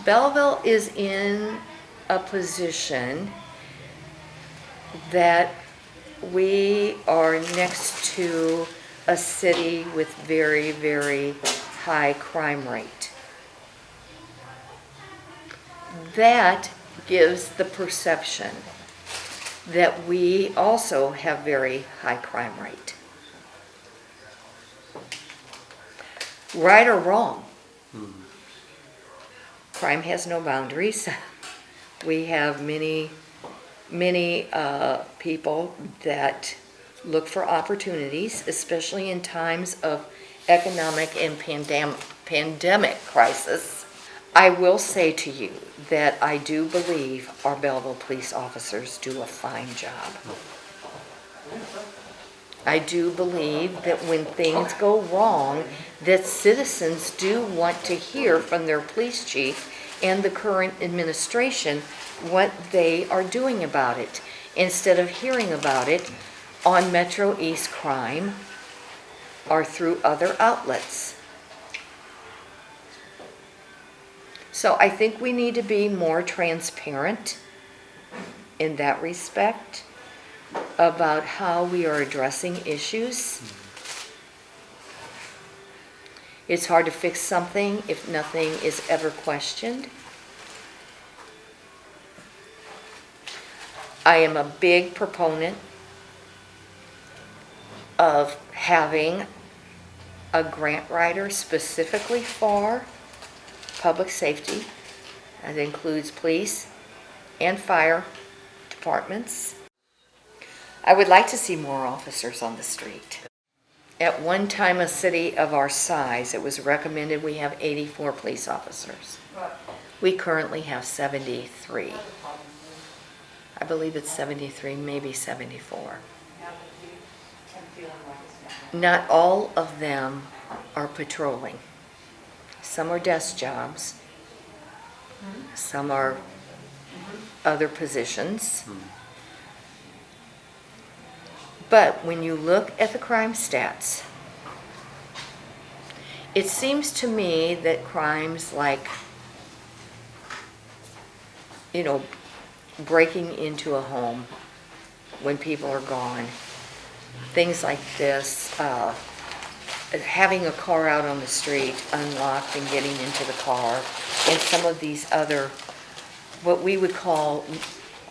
Belleville is in a position that we are next to a city with very, very high crime rate. That gives the perception that we also have very high crime rate. Right or wrong, crime has no boundaries. We have many people that look for opportunities, especially in times of economic and pandemic crisis. I will say to you that I do believe our Belleville police officers do a fine job. I do believe that when things go wrong, that citizens do want to hear from their police chief and the current administration what they are doing about it, instead of hearing about it on Metro East Crime or through other outlets. So I think we need to be more transparent in that respect about how we are addressing issues. It's hard to fix something if nothing is ever questioned. I am a big proponent of having a grant writer specifically for public safety. That includes police and fire departments. I would like to see more officers on the street. At one time, a city of our size, it was recommended we have 84 police officers. We currently have 73. I believe it's 73, maybe 74. Not all of them are patrolling. Some are desk jobs. Some are other positions. But when you look at the crime stats, it seems to me that crimes like, breaking into a home when people are gone, things like this, having a car out on the street unlocked and getting into the car, and some of these other, what we would call,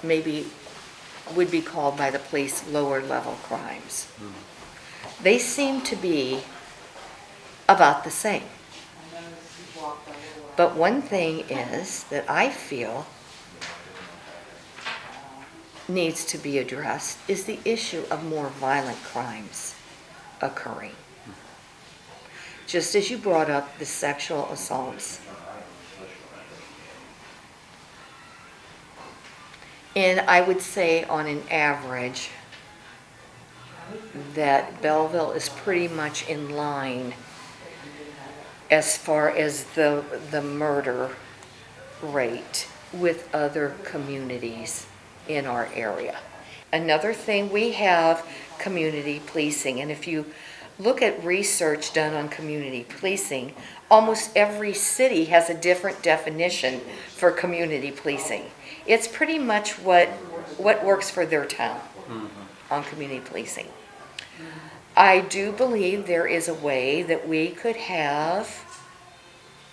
maybe would be called by the police lower level crimes. They seem to be about the same. But one thing is that I feel needs to be addressed is the issue of more violent crimes occurring. Just as you brought up the sexual assaults. And I would say on an average that Belleville is pretty much in line as far as the murder rate with other communities in our area. Another thing, we have community policing, and if you look at research done on community policing, almost every city has a different definition for community policing. It's pretty much what works for their town on community policing. I do believe there is a way that we could have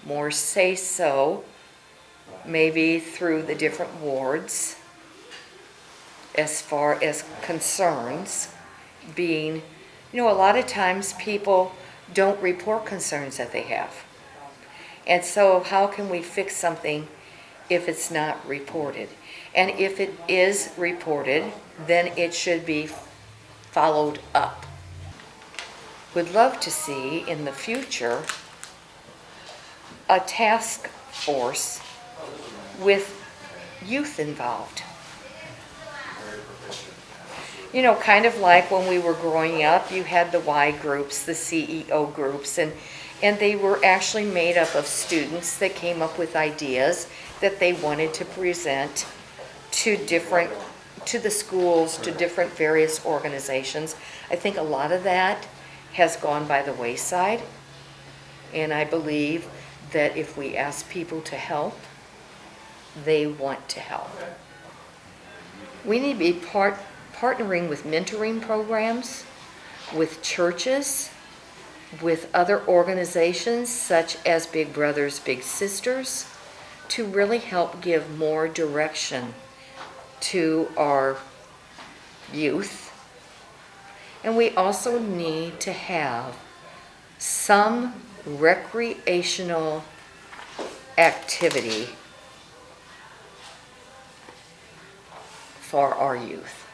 more say-so, maybe through the different wards, as far as concerns being, a lot of times people don't report concerns that they have. And so how can we fix something if it's not reported? And if it is reported, then it should be followed up. Would love to see in the future a task force with youth involved. Kind of like when we were growing up, you had the Y groups, the CEO groups, and they were actually made up of students that came up with ideas that they wanted to present to the schools, to different various organizations. I think a lot of that has gone by the wayside, and I believe that if we ask people to help, they want to help. We need to be partnering with mentoring programs, with churches, with other organizations such as Big Brothers Big Sisters, to really help give more direction to our youth. And we also need to have some recreational activity for our youth.